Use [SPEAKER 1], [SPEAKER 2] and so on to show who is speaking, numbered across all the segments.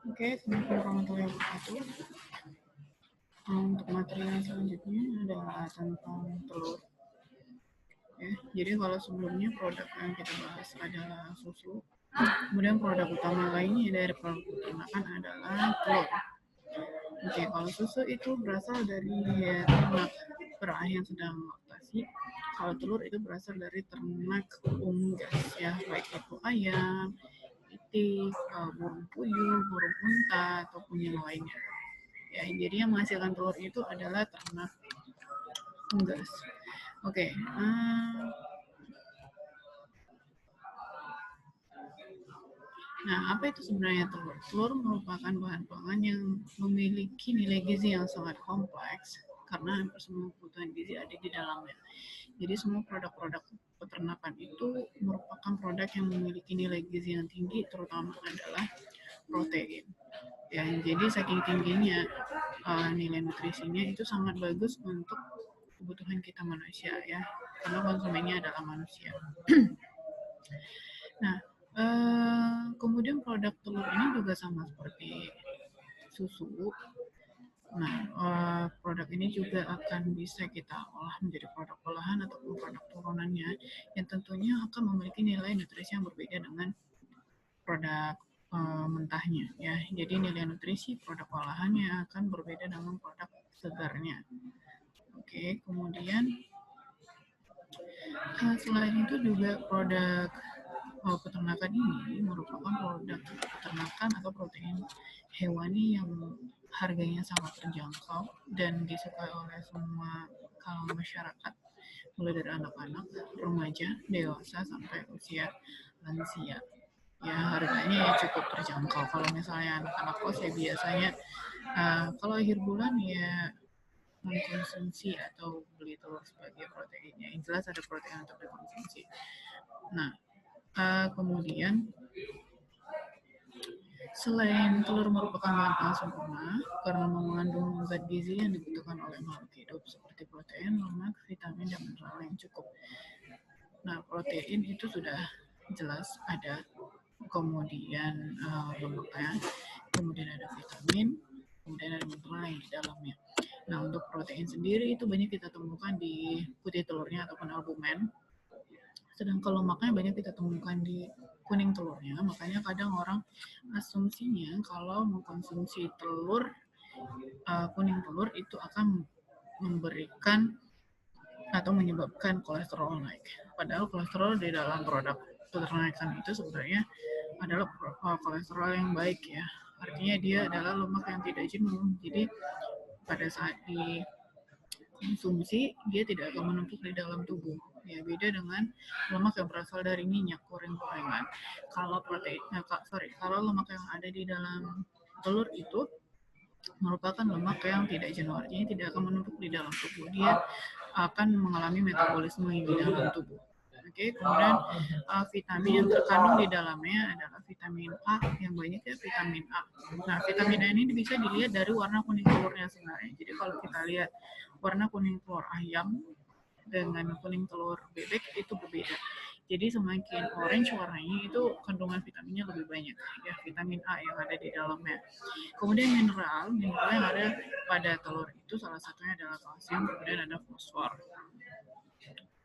[SPEAKER 1] Oke, Assalamualaikum warahmatullahi wabarakatuh. Untuk materi yang selanjutnya adalah tentang telur. Ya, jadi kalau sebelumnya produk yang kita bahas adalah susu, kemudian produk utama lainnya dari produk peternakan adalah telur. Oke, kalau susu itu berasal dari ternak perah yang sedang laktasi. Kalau telur itu berasal dari ternak unggas ya, baik itu ayam, itik, burung puyuh, burung unta, ataupun yang lainnya. Ya, jadi yang menghasilkan telur itu adalah ternak unggas. Oke, nah apa itu sebenarnya telur? Telur merupakan bahan pangan yang memiliki nilai gizi yang sangat kompleks karena hampir semua kebutuhan gizi ada di dalamnya. Jadi semua produk-produk peternakan itu merupakan produk yang memiliki nilai gizi yang tinggi, terutama adalah protein. Ya, jadi saking tingginya nilai nutrisinya itu sangat bagus untuk kebutuhan kita manusia ya, karena konsumennya adalah manusia. Nah, kemudian produk telur ini juga sama seperti susu. Nah, produk ini juga akan bisa kita olah menjadi produk olahan ataupun produk turunannya yang tentunya akan memiliki nilai nutrisi yang berbeda dengan produk mentahnya ya. Jadi nilai nutrisi produk olahannya akan berbeda dengan produk segarnya. Oke, kemudian selain itu juga produk peternakan ini merupakan produk peternakan atau protein hewani yang harganya sangat terjangkau dan disukai oleh semua kalangan masyarakat, mulai dari anak-anak, remaja, dewasa, sampai usia lansia. Ya, harganya ya cukup terjangkau. Kalau misalnya anak-anak kos ya biasanya kalau akhir bulan ya mengkonsumsi atau beli telur sebagai proteinnya. Yang jelas ada protein untuk dikonsumsi. Nah, kemudian selain telur merupakan bahan pangan sempurna karena mengandung zat gizi yang dibutuhkan oleh makhluk hidup seperti protein, lemak, vitamin, dan mineral yang cukup. Nah, protein itu sudah jelas ada, kemudian lemaknya, kemudian ada vitamin, kemudian ada mineral yang di dalamnya. Nah, untuk protein sendiri itu banyak kita temukan di putih telurnya ataupun albumen. Sedangkan lemaknya banyak kita temukan di kuning telurnya. Makanya kadang orang asumsinya kalau mengkonsumsi telur, kuning telur itu akan memberikan atau menyebabkan kolesterol naik. Padahal kolesterol di dalam produk peternakan itu sebenarnya adalah kolesterol yang baik ya. Artinya dia adalah lemak yang tidak jenuh. Jadi pada saat dikonsumsi dia tidak akan menumpuk di dalam tubuh. Ya, beda dengan lemak yang berasal dari minyak goreng-gorengan. Kalau kalau lemak yang ada di dalam telur itu merupakan lemak yang tidak jenuh, artinya tidak akan menumpuk di dalam tubuh. Dia akan mengalami metabolisme di dalam tubuh. Oke, kemudian vitamin yang terkandung di dalamnya adalah vitamin A yang banyak ya, vitamin A. Nah, vitamin A ini bisa dilihat dari warna kuning telurnya sebenarnya. Jadi kalau kita lihat warna kuning telur ayam dengan kuning telur bebek itu berbeda. Jadi semakin orange warnanya itu kandungan vitaminnya lebih banyak ya, vitamin A yang ada di dalamnya. Kemudian mineral yang ada pada telur itu salah satunya adalah kalsium, kemudian ada fosfor.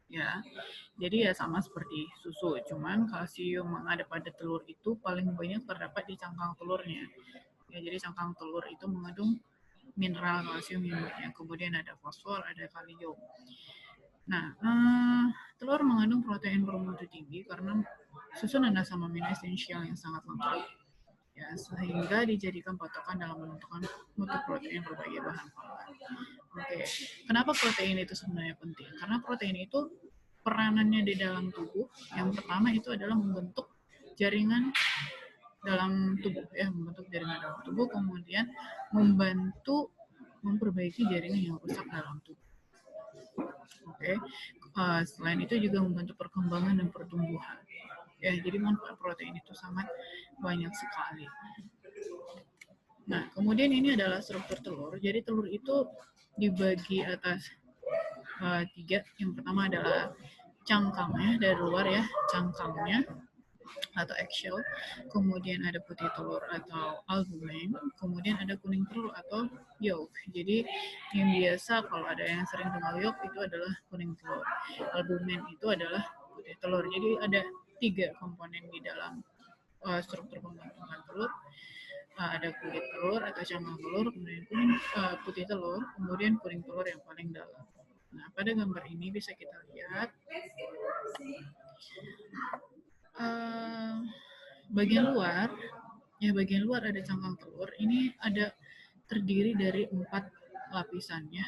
[SPEAKER 1] Ya, jadi ya sama seperti susu, cuman kalsium yang ada pada telur itu paling banyak terdapat di cangkang telurnya. Ya, jadi cangkang telur itu mengandung mineral kalsium yang banyak, kemudian ada fosfor, ada kalium. Nah, telur mengandung protein bermutu tinggi karena susunan asam amino esensial yang sangat lengkap. Ya, sehingga dijadikan patokan dalam menentukan mutu protein berbagai bahan pangan. Oke, kenapa protein itu sebenarnya penting? Karena protein itu peranannya di dalam tubuh, yang pertama itu adalah membentuk jaringan dalam tubuh, ya, membentuk jaringan dalam tubuh, kemudian membantu memperbaiki jaringan yang rusak dalam tubuh. Oke, selain itu juga membantu perkembangan dan pertumbuhan. Ya, jadi manfaat protein itu sangat banyak sekali. Nah, kemudian ini adalah struktur telur. Jadi telur itu dibagi atas tiga. Yang pertama adalah cangkangnya dari luar ya, cangkangnya. atau eggshell, kemudian ada putih telur atau albumen, kemudian ada kuning telur atau yolk. Jadi yang biasa kalau ada yang sering dengar yolk itu adalah kuning telur, albumen itu adalah putih telur. Jadi ada 3 komponen di dalam struktur pembentukan telur. Ada kulit telur atau cangkang telur, kemudian putih telur, kemudian kuning telur yang paling dalam. Nah, pada gambar ini bisa kita lihat bagian luar ada cangkang telur. Ini ada terdiri dari 4 lapisan ya.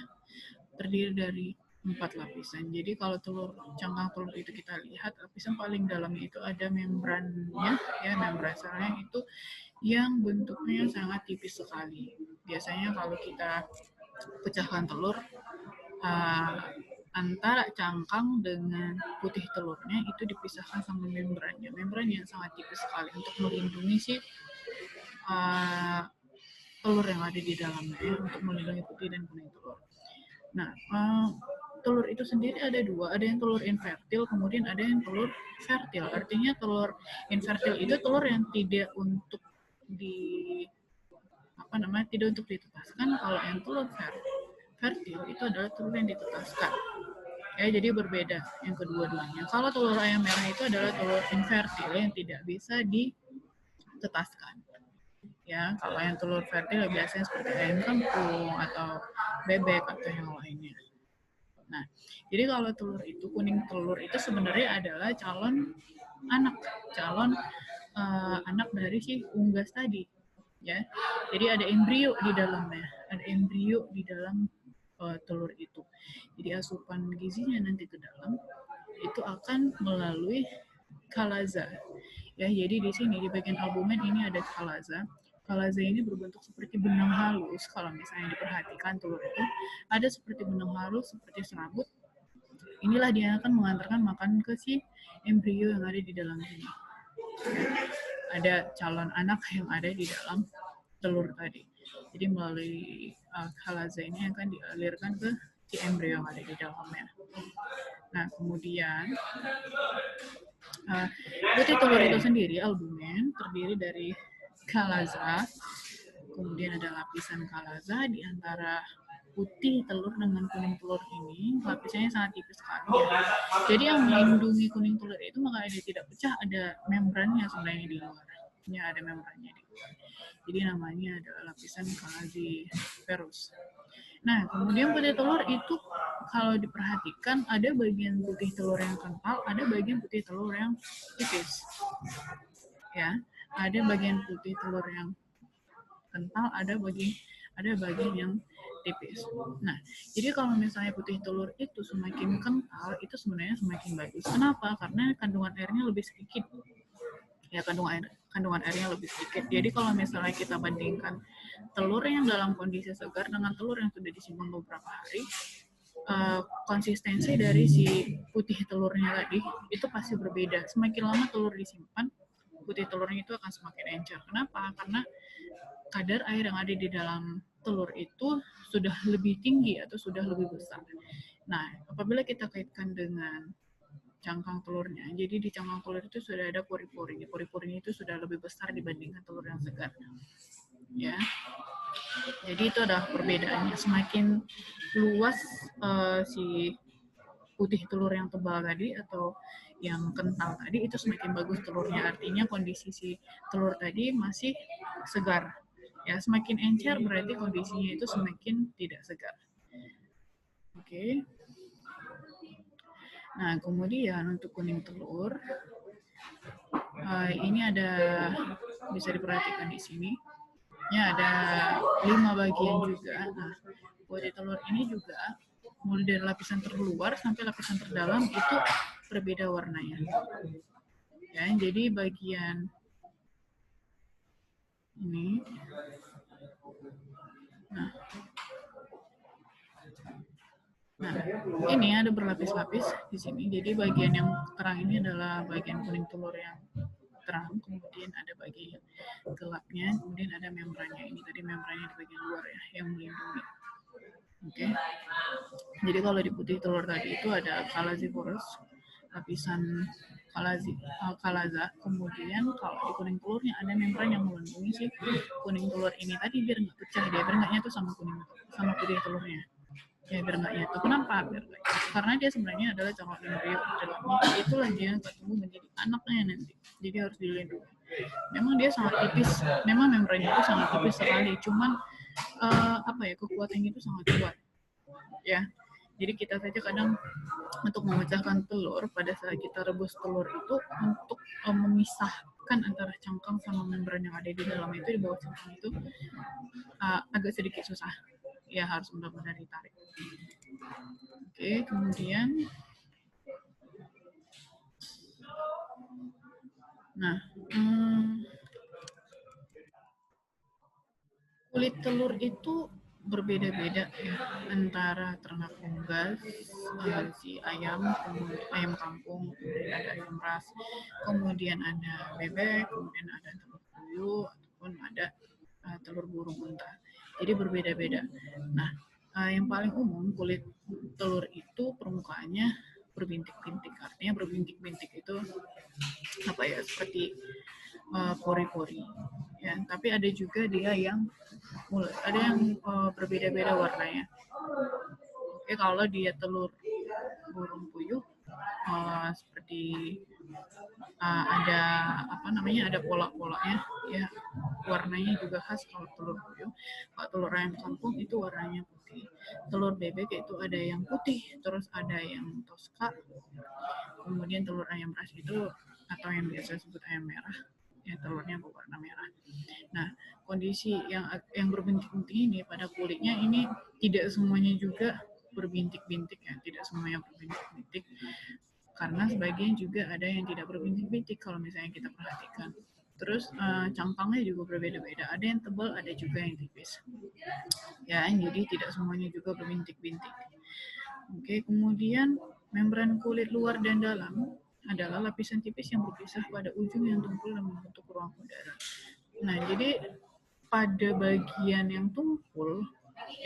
[SPEAKER 1] Terdiri dari 4 lapisan. Jadi kalau cangkang telur itu kita lihat, lapisan paling dalamnya itu ada membrannya ya, membran selnya itu yang bentuknya sangat tipis sekali. Biasanya kalau kita pecahkan telur, antara cangkang dengan putih telurnya itu dipisahkan sama membrannya. Membran yang sangat tipis sekali untuk melindungi si telur yang ada di dalamnya, untuk melindungi putih dan kuning telur. Nah, telur itu sendiri ada 2, ada yang telur infertil, kemudian ada yang telur fertil. Artinya telur infertil itu telur yang tidak untuk tidak untuk ditetaskan. Kalau yang telur fertil itu adalah telur yang ditetaskan. Ya, jadi berbeda yang kedua-duanya. Kalau telur ayam merah itu adalah telur infertil yang tidak bisa ditetaskan. Ya, kalau yang telur fertil biasanya seperti ayam kampung atau bebek atau yang lainnya. Nah, jadi kalau telur itu, kuning telur itu sebenarnya adalah calon anak dari si unggas tadi. Ya, jadi ada embrio di dalamnya, telur itu. Jadi asupan gizinya nanti ke dalam itu akan melalui kalaza. Ya, jadi di sini di bagian albumen ini ada kalaza. Kalaza ini berbentuk seperti benang halus. Kalau misalnya diperhatikan telur itu ada seperti benang halus, seperti serabut. Inilah dia akan mengantarkan makanan ke si embrio yang ada di dalam sini. Ada calon anak yang ada di dalam telur tadi. Jadi melalui kalaza ini akan dialirkan ke si embrio yang ada di dalamnya. Nah, kemudian putih telur itu sendiri, albumen, terdiri dari kalaza, kemudian ada lapisan kalaza di antara putih telur dengan kuning telur ini, lapisannya sangat tipis sekali. Jadi yang melindungi kuning telur itu makanya dia tidak pecah, ada membrannya sebenarnya di luar. Ya, ada membrannya di luar. Jadi namanya adalah lapisan calciferous. Nah, kemudian putih telur itu kalau diperhatikan ada bagian putih telur yang kental, ada bagian putih telur yang tipis. Ya, ada bagian putih telur yang kental, ada bagian yang tipis. Nah, jadi kalau misalnya putih telur itu semakin kental, itu sebenarnya semakin bagus. Kenapa? Karena kandungan airnya lebih sedikit. Ya, kandungan airnya lebih sedikit. Jadi kalau misalnya kita bandingkan telur yang dalam kondisi segar dengan telur yang sudah disimpan beberapa hari, konsistensi dari si putih telurnya tadi itu pasti berbeda. Semakin lama telur disimpan, putih telurnya itu akan semakin encer. Kenapa? Karena kadar air yang ada di dalam telur itu sudah lebih tinggi atau sudah lebih besar. Nah, apabila kita kaitkan dengan cangkang telurnya, jadi di cangkang telur itu sudah ada pori-pori. Pori-porinya itu sudah lebih besar dibandingkan telur yang segar. Ya, jadi itu adalah perbedaannya. Semakin luas si putih telur yang tebal tadi atau yang kental tadi, itu semakin bagus telurnya. Artinya kondisi si telur tadi masih segar. Ya, semakin encer berarti kondisinya itu semakin tidak segar. Oke. Nah, kemudian untuk kuning telur, ini ada, bisa diperhatikan di sini. Ya, ada 5 bagian juga. Nah, putih telur ini juga mulai dari lapisan terluar sampai lapisan terdalam itu berbeda warnanya. Ya, jadi bagian ini, nah, ini ada berlapis-lapis di sini. Jadi bagian yang terang ini adalah bagian kuning telur yang terang, kemudian ada bagian gelapnya, kemudian ada membrannya. Ini tadi membrannya di bagian luar ya, yang melindungi. Oke. Jadi kalau di putih telur tadi itu ada calciferous, lapisan kalaza. Kemudian kalau di kuning telurnya ada membran yang melindungi si kuning telur ini tadi biar nggak pecah, dia biar nggak nyatu sama putih telurnya. Ya biar nggak nyatu. Kenapa? Biar nggak nyatu. Karena dia sebenarnya adalah coklat embrio di dalamnya. Itulah dia nggak tumbuh menjadi anaknya nanti. Jadi harus dilindungi. Memang dia sangat tipis. Memang membrannya itu sangat tipis sekali. Cuman kekuatannya itu sangat kuat. Ya. Jadi kita saja kadang untuk memecahkan telur, pada saat kita rebus telur itu untuk memisahkan antara cangkang sama membran yang ada di dalam itu, di bawah cangkang itu agak sedikit susah. Ya harus benar-benar ditarik. Oke, kemudian kulit telur itu berbeda-beda ya, antara ternak unggas, si ayam kampung, kemudian ada ayam ras, kemudian ada bebek, kemudian ada telur puyuh, ataupun ada telur burung unta. Jadi berbeda-beda. Nah, yang paling umum kulit telur itu permukaannya berbintik-bintik. Artinya berbintik-bintik itu seperti pori-pori. Ya, tapi ada juga dia yang berbeda-beda warnanya. Oke, kalau dia telur burung puyuh seperti ada ada pola-polanya, ya warnanya juga khas kalau telur puyuh. Kalau telur ayam kampung itu warnanya putih. Telur bebek itu ada yang putih, terus ada yang toska. Kemudian telur ayam ras itu atau yang biasa disebut ayam merah, ya telurnya berwarna merah. Nah, kondisi yang berbintik-bintik ini pada kulitnya ini tidak semuanya juga berbintik-bintik ya, tidak semuanya berbintik-bintik. Karena sebagian juga ada yang tidak berbintik-bintik kalau misalnya kita perhatikan. Terus cangkangnya juga berbeda-beda. Ada yang tebal, ada juga yang tipis. Ya, jadi tidak semuanya juga berbintik-bintik. Oke, kemudian membran kulit luar dan dalam adalah lapisan tipis yang berpisah pada ujung yang tumpul dan membentuk ruang udara. Nah, jadi pada bagian yang tumpul,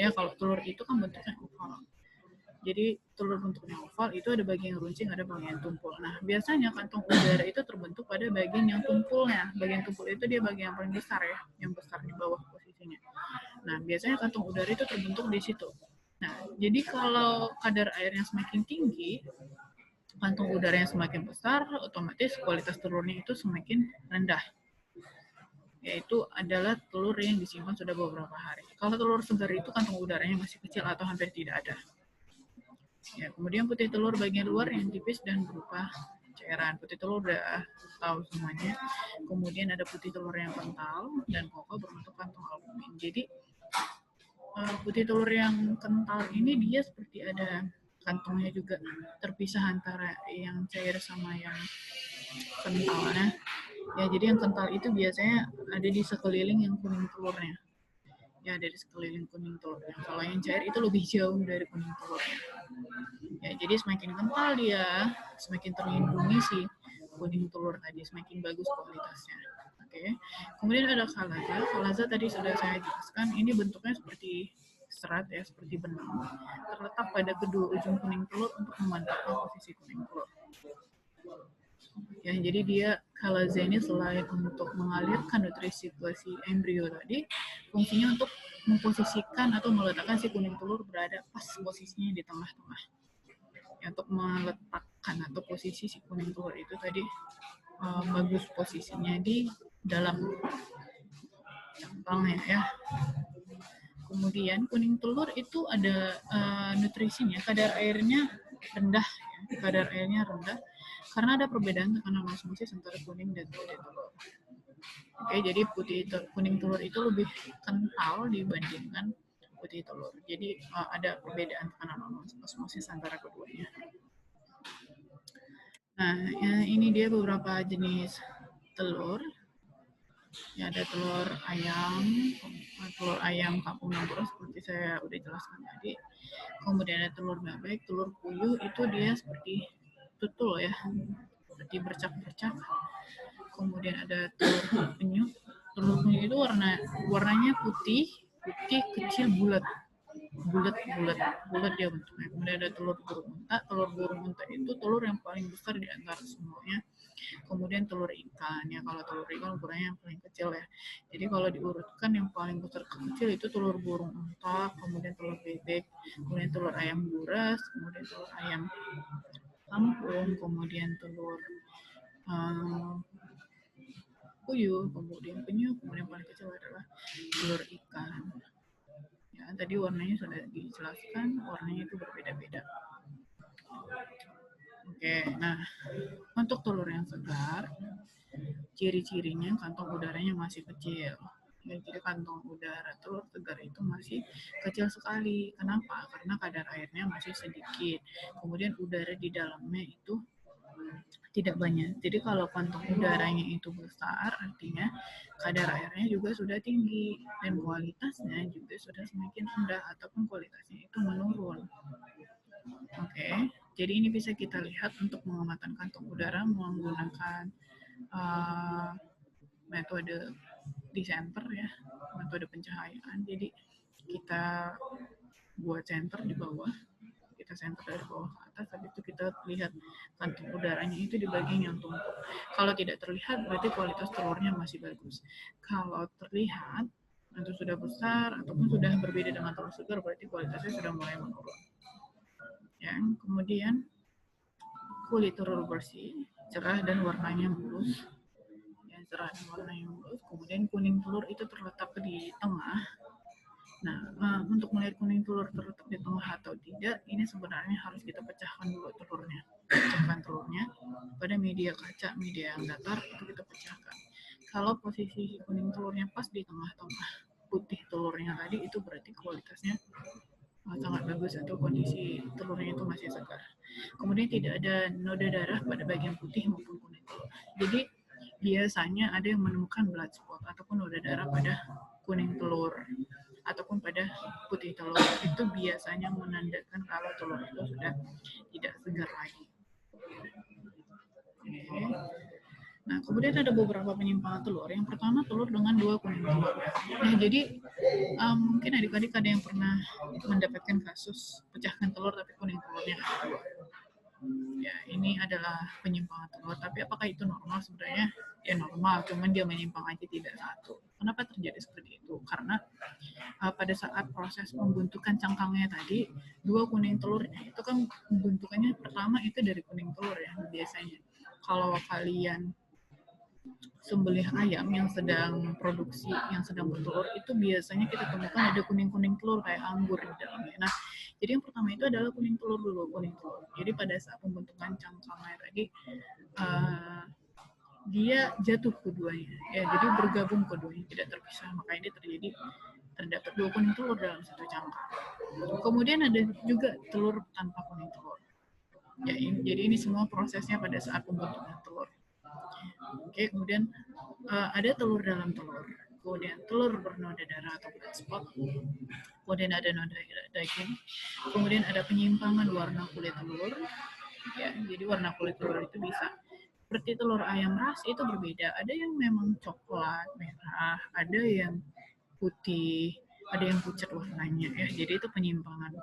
[SPEAKER 1] ya kalau telur itu kan bentuknya oval. Jadi telur bentuknya oval itu ada bagian runcing, ada bagian tumpul. Nah, biasanya kantong udara itu terbentuk pada bagian yang tumpulnya. Bagian tumpul itu dia bagian yang paling besar ya, yang besar di bawah posisinya. Nah, biasanya kantong udara itu terbentuk di situ. Nah, jadi kalau kadar airnya semakin tinggi, kantong udara yang semakin besar, otomatis kualitas telurnya itu semakin rendah. Yaitu adalah telur yang disimpan sudah beberapa hari. Kalau telur segar itu kantong udaranya masih kecil atau hampir tidak ada. Ya, kemudian putih telur bagian luar yang tipis dan berupa cairan. Putih telur udah tahu semuanya. Kemudian ada putih telur yang kental dan kokoh berbentuk kantong albumin. Jadi putih telur yang kental ini dia seperti ada kantongnya juga, terpisah antara yang cair sama yang kentalnya. Ya, jadi yang kental itu biasanya ada di sekeliling yang kuning telurnya. Ya, dari sekeliling kuning telurnya. Kalau yang cair itu lebih jauh dari kuning telurnya. Ya, jadi semakin kental dia, semakin terlindungi si kuning telur tadi, semakin bagus kualitasnya. Oke. Kemudian ada kalaza. Kalaza tadi sudah saya jelaskan, ini bentuknya seperti serat ya, seperti benang, terletak pada kedua ujung kuning telur untuk memantapkan posisi kuning telur. Ya, jadi dia kalaza ini selain untuk mengalirkan nutrisi ke si embrio tadi, fungsinya untuk memposisikan atau meletakkan si kuning telur berada pas posisinya di tengah-tengah. Ya, untuk meletakkan atau posisi si kuning telur itu tadi bagus posisinya di dalam cangkangnya ya. Kemudian kuning telur itu ada nutrisinya, kadar airnya rendah ya, kadar airnya rendah karena ada perbedaan tekanan osmosis antara kuning dan putih telur. Oke, jadi kuning telur itu lebih kental dibandingkan putih telur. Jadi ada perbedaan tekanan osmosis antara keduanya. Nah, ini dia beberapa jenis telur. Ya, ada telur ayam kampung Nambur seperti saya udah jelaskan tadi. Kemudian ada telur bebek, telur puyuh itu dia seperti tutul ya, seperti bercak-bercak. Kemudian ada telur penyu. Telur penyu itu warnanya putih kecil bulat dia bentuknya. Kemudian ada telur burung unta. Telur burung unta itu telur yang paling besar di antara semuanya. Kemudian telur ikan ya, kalau telur ikan ukurannya yang paling kecil ya. Jadi kalau diurutkan yang paling besar kecil itu telur burung unta, kemudian telur bebek, kemudian telur ayam buras, kemudian telur ayam kampung, kemudian telur puyuh, kemudian penyu, kemudian paling kecil adalah telur ikan. Ya, tadi warnanya sudah dijelaskan, warnanya itu berbeda-beda. Oke, nah untuk telur yang segar, ciri-cirinya kantong udaranya masih kecil. Ya, jadi kantong udara telur segar itu masih kecil sekali. Kenapa? Karena kadar airnya masih sedikit. Kemudian udara di dalamnya itu tidak banyak. Jadi kalau kantong udaranya itu besar, artinya kadar airnya juga sudah tinggi dan kualitasnya juga sudah semakin rendah ataupun kualitasnya itu menurun. Oke, jadi ini bisa kita lihat untuk mengamatkan kantong udara menggunakan metode di-center ya, metode pencahayaan. Jadi kita buat center di bawah, kita center dari bawah ke atas, habis itu kita lihat kantong udaranya itu di bagian yang tumpul. Kalau tidak terlihat berarti kualitas telurnya masih bagus. Kalau terlihat itu sudah besar ataupun sudah berbeda dengan telur segar, berarti kualitasnya sudah mulai menurun. Ya, kemudian kulit telur bersih, cerah dan warnanya mulus. Ya, cerah dan warnanya mulus. Kemudian kuning telur itu terletak di tengah. Nah, untuk melihat kuning telur terletak di tengah atau tidak, ini sebenarnya harus kita pecahkan dulu telurnya. Pecahkan telurnya pada media kaca, media yang datar, itu kita pecahkan. Kalau posisi kuning telurnya pas di tengah-tengah putih telurnya tadi, itu berarti kualitasnya sangat bagus atau kondisi telurnya itu masih segar. Kemudian tidak ada noda darah pada bagian putih maupun kuning telur. Jadi biasanya ada yang menemukan blood spot ataupun noda darah pada kuning telur ataupun pada putih telur, itu biasanya menandakan kalau telur itu sudah tidak segar lagi. Oke. Nah, kemudian ada beberapa penyimpangan telur. Yang pertama, telur dengan dua kuning telur. Nah, jadi mungkin adik-adik ada yang pernah mendapatkan kasus pecahkan telur tapi kuning telurnya ada dua. Ya, ini adalah penyimpangan telur. Tapi apakah itu normal? Sebenarnya ya normal, cuman dia menyimpang aja tidak satu. Kenapa terjadi seperti itu? Karena pada saat proses pembentukan cangkangnya tadi, dua kuning telurnya itu kan pembentukannya pertama itu dari kuning telur ya biasanya. Kalau kalian sembelih ayam yang sedang produksi, yang sedang bertelur, itu biasanya kita temukan ada kuning-kuning telur kayak anggur di dalamnya. Nah, jadi yang pertama itu adalah kuning telur dulu, kuning telur. Jadi pada saat pembentukan cangkangnya tadi, dia jatuh keduanya, ya, jadi bergabung keduanya, tidak terpisah, makanya dia terdapat dua kuning telur dalam satu cangkang. Kemudian ada juga telur tanpa kuning telur. Ya, jadi ini semua prosesnya pada saat pembentukan telur. Oke, kemudian ada telur dalam telur, kemudian telur bernoda darah atau blood spot, kemudian ada noda daging, kemudian ada penyimpangan warna kulit telur. Ya, jadi warna kulit telur itu bisa seperti telur ayam ras itu berbeda. Ada yang memang coklat merah, ada yang putih, ada yang pucat warnanya ya. Jadi itu penyimpangan.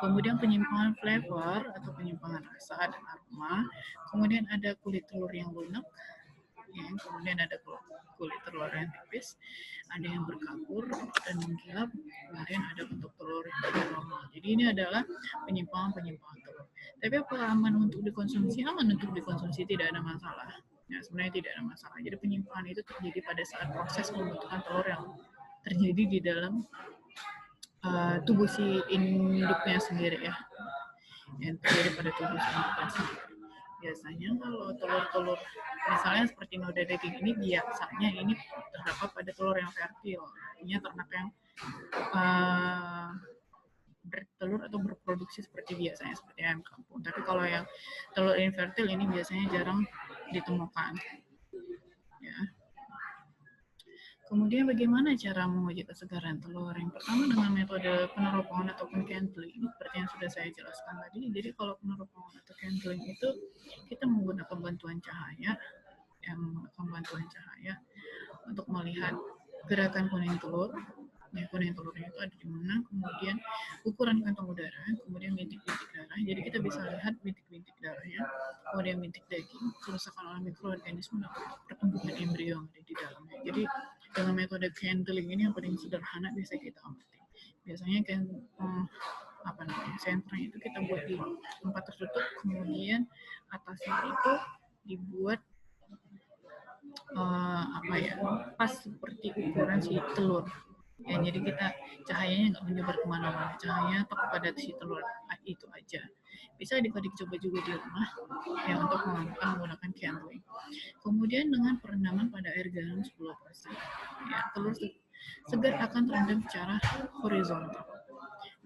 [SPEAKER 1] Kemudian penyimpangan flavor atau penyimpangan rasa dan aroma. Kemudian ada kulit telur yang lunak, ya, kemudian ada kulit telur yang tipis, ada yang berkabur dan mengkilap, kemudian ada bentuk telur yang normal. Jadi ini adalah penyimpangan telur. Tapi apakah aman untuk dikonsumsi? Aman untuk dikonsumsi, tidak ada masalah. Ya, sebenarnya tidak ada masalah. Jadi penyimpangan itu terjadi pada saat proses pembentukan telur yang terjadi di dalam tubuh si induknya sendiri ya, yang terjadi pada tubuh si induknya sendiri. Biasanya kalau telur-telur misalnya seperti noda daging ini, biasanya ini terdapat pada telur yang fertil, artinya ternak yang bertelur atau berproduksi seperti biasanya, seperti ayam kampung. Tapi kalau yang telur infertil ini biasanya jarang ditemukan. Ya. Kemudian bagaimana cara menguji kesegaran telur? Yang pertama dengan metode peneropongan ataupun candling, seperti yang sudah saya jelaskan tadi. Jadi kalau peneropongan atau candling itu kita menggunakan bantuan cahaya, untuk melihat gerakan kuning telur. Ya, kuning telurnya itu ada di mana, kemudian ukuran kantong udara, kemudian bintik-bintik darah. Jadi kita bisa lihat bintik-bintik darahnya, kemudian bintik daging, kerusakan oleh mikroorganisme, dan pertumbuhan embrio yang ada di dalamnya. Jadi dengan metode candling ini yang paling sederhana bisa kita amati. Biasanya kan senternya itu kita buat di tempat tertutup, kemudian atasnya itu dibuat pas seperti ukuran si telur. Ya, jadi kita cahayanya nggak menyebar kemana-mana, cahayanya tetap pada si telur itu aja. Bisa adik-adik coba juga di rumah ya untuk menggunakan candling. Kemudian dengan perendaman pada air garam 10%, ya, telur segar akan terendam secara horizontal.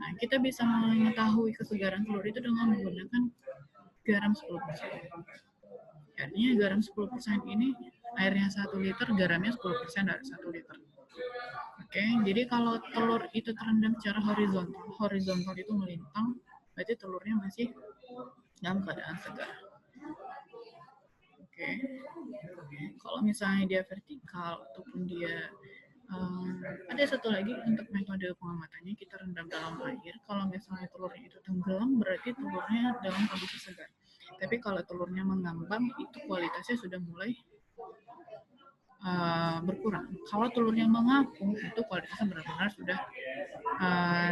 [SPEAKER 1] Nah, kita bisa mengetahui kesegaran telur itu dengan menggunakan garam 10%. Artinya garam 10% ini airnya 1 liter, garamnya 10% dari 1 liter. Oke, jadi kalau telur itu terendam secara horizontal itu melintang, berarti telurnya masih dalam keadaan segar. Oke, kalau misalnya dia vertikal ataupun dia ada satu lagi untuk metode pengamatannya, kita rendam dalam air. Kalau misalnya telurnya itu tenggelam, berarti telurnya dalam kondisi segar. Tapi kalau telurnya mengambang, itu kualitasnya sudah mulai berkurang. Kalau telurnya mengapung, itu kualitasnya benar-benar sudah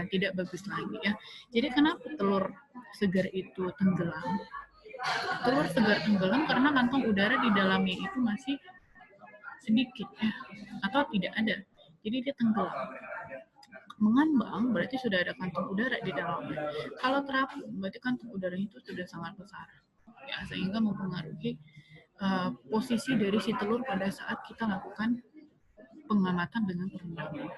[SPEAKER 1] tidak bagus lagi ya. Jadi kenapa telur segar itu tenggelam? Telur segar tenggelam karena kantong udara di dalamnya itu masih sedikit ya, atau tidak ada. Jadi dia tenggelam. Mengambang berarti sudah ada kantong udara di dalamnya. Kalau terapung berarti kantong udara itu sudah sangat besar ya, sehingga mempengaruhi posisi dari si telur pada saat kita lakukan pengamatan dengan perendaman.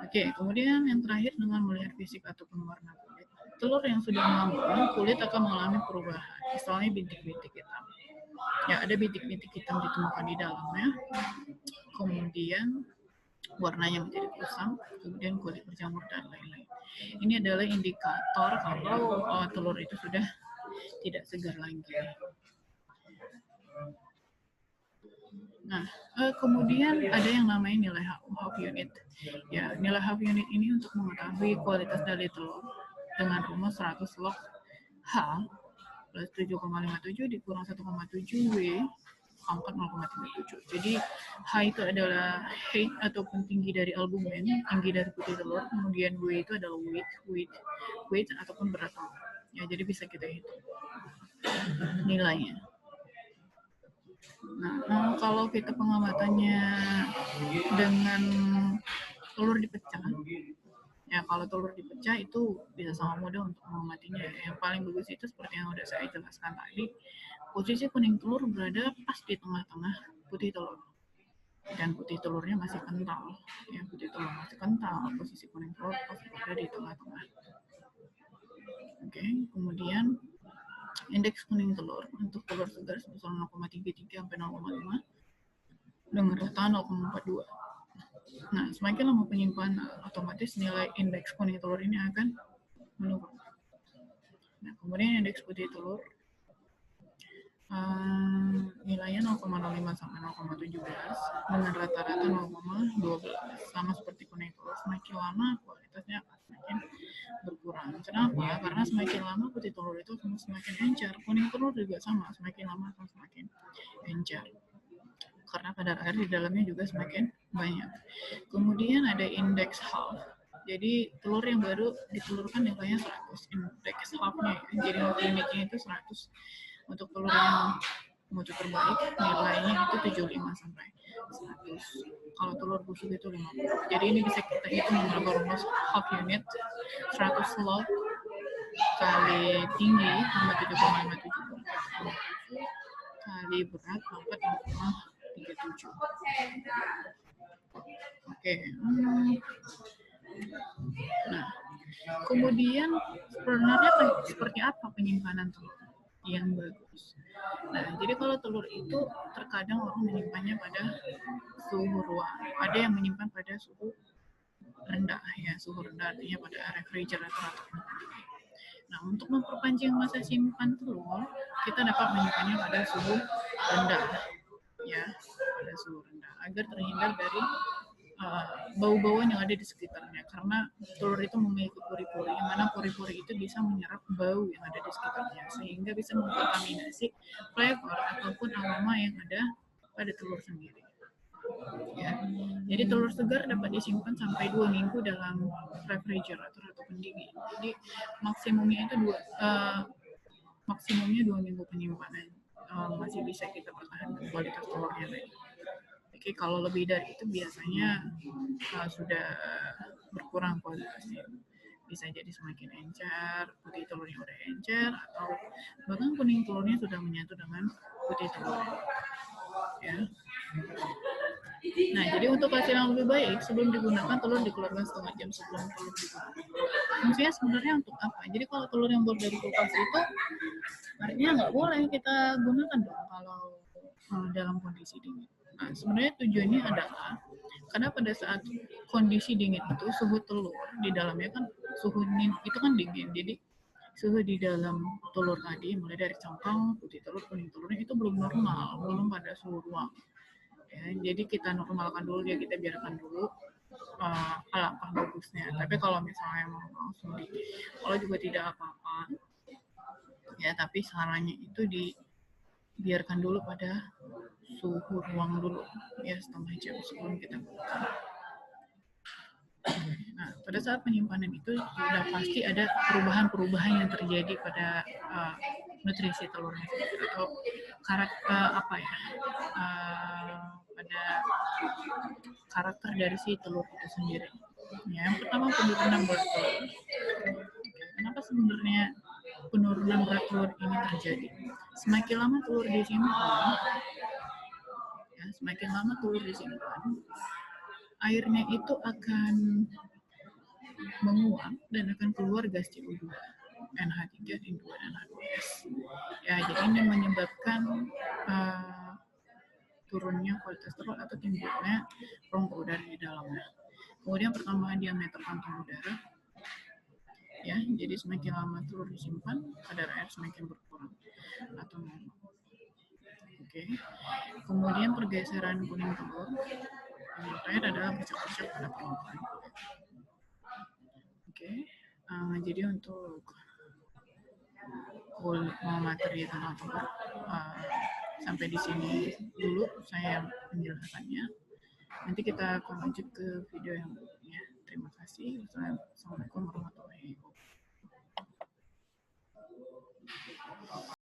[SPEAKER 1] Oke, kemudian yang terakhir dengan melihat fisik ataupun warna kulit. Telur yang sudah mengambang, kulit akan mengalami perubahan, misalnya bintik-bintik hitam. Ya, ada bintik-bintik hitam ditemukan di dalamnya. Kemudian warnanya menjadi kusam, kemudian kulit berjamur dan lain-lain. Ini adalah indikator kalau telur itu sudah tidak segar lagi. Nah, kemudian ada yang namanya nilai Hope unit. Ya, nilai Hope unit ini untuk mengetahui kualitas dari telur dengan rumus 100 log H plus 7,57 dikurang 1,7 W pangkat 0,37. Jadi H itu adalah height ataupun tinggi dari albumen, tinggi dari putih telur, kemudian W itu adalah weight ataupun berat telur. Ya, jadi bisa kita hitung nilainya. Nah, kalau kita pengamatannya dengan telur dipecah, ya kalau telur dipecah itu bisa sangat mudah untuk mengamatinya. Yang paling bagus itu seperti yang sudah saya jelaskan tadi, posisi kuning telur berada pas di tengah-tengah putih telur. Dan putih telurnya masih kental. Ya, putih telur masih kental, posisi kuning telur pas berada di tengah-tengah. Oke, kemudian indeks kuning telur untuk telur segar sebesar 0,33 sampai 0,5 dengan rata 0,42. Nah, semakin lama penyimpanan, otomatis nilai indeks kuning telur ini akan menurun. Nah, kemudian indeks putih telur nilainya 0,05 sampai 0,17 dengan rata-rata 0,12. Sama seperti kuning telur, semakin lama kualitasnya akan semakin berkurang. Kenapa? Karena semakin lama putih telur itu semakin encer. Kuning telur juga sama, semakin lama akan semakin encer. Karena kadar air di dalamnya juga semakin banyak. Kemudian ada indeks half. Jadi telur yang baru ditelurkan nilainya 100. Indeks half-nya, jadi unitnya itu 100. Untuk telur yang mutu terbaik nilainya itu 75 sampai 100. Kalau telur busuk itu 50. Jadi ini bisa kita hitung menggunakan rumus half unit 100 log kali tinggi tambah 7,57 kali berat pangkat 0,37. Oke. Nah, kemudian sebenarnya seperti apa penyimpanan telur yang bagus? Nah, jadi kalau telur itu terkadang orang menyimpannya pada suhu ruang. Ada yang menyimpan pada suhu rendah, ya suhu rendah artinya pada refrigerator atau pendingin. Nah, untuk memperpanjang masa simpan telur, kita dapat menyimpannya pada suhu rendah, ya pada suhu rendah agar terhindar dari bau-bauan yang ada di sekitarnya, karena telur itu memiliki pori-pori, yang mana pori-pori itu bisa menyerap bau yang ada di sekitarnya sehingga bisa mengkontaminasi flavor ataupun aroma yang ada pada telur sendiri. Ya. Jadi telur segar dapat disimpan sampai 2 minggu dalam refrigerator atau pendingin. Jadi maksimumnya itu maksimumnya 2 minggu penyimpanan. Masih bisa kita pertahankan kualitas telurnya lagi. Oke, kalau lebih dari itu biasanya sudah berkurang kualitasnya. Bisa jadi semakin encer, putih telurnya udah encer, atau bahkan kuning telurnya sudah menyatu dengan putih telurnya. Ya. Nah, jadi untuk hasil yang lebih baik, sebelum digunakan telur dikeluarkan setengah jam sebelum telur digunakan. Fungsinya sebenarnya untuk apa? Jadi kalau telur yang baru dari kulkas itu, artinya nggak boleh kita gunakan dong kalau dalam kondisi dingin. Nah, sebenarnya tujuannya adalah karena pada saat kondisi dingin itu suhu telur di dalamnya kan suhu itu kan dingin, jadi suhu di dalam telur tadi mulai dari cangkang, putih telur, kuning telurnya itu belum normal, belum pada suhu ruang. Ya, jadi kita normalkan dulu ya, kita biarkan dulu alangkah bagusnya. Tapi kalau misalnya mau langsung kalau juga tidak apa-apa ya, tapi sarannya itu dibiarkan dulu pada suhu ruang dulu ya, setengah jam sebelum kita buka. Nah, pada saat penyimpanan itu sudah pasti ada perubahan-perubahan yang terjadi pada nutrisi telurnya atau karakter pada karakter dari si telur itu sendiri. Ya, yang pertama penurunan berat telur. Kenapa sebenarnya penurunan berat telur ini terjadi? Semakin lama telur disimpan, airnya itu akan menguap dan akan keluar gas CO2, NH3, N2, dan H2S. Ya, jadi ini menyebabkan turunnya kualitas telur atau timbulnya rongga udara di dalamnya. Kemudian pertambahan diameter kantong udara. Ya, jadi semakin lama telur disimpan, kadar air semakin berkurang atau Oke. Kemudian pergeseran kuning telur. Yang terakhir adalah bercak-bercak pada permukaan kulit. Oke. Jadi untuk materi tentang telur sampai di sini dulu saya menjelaskannya. Nanti kita akan lanjut ke video yang berikutnya. Terima kasih. Wassalamualaikum warahmatullahi wabarakatuh.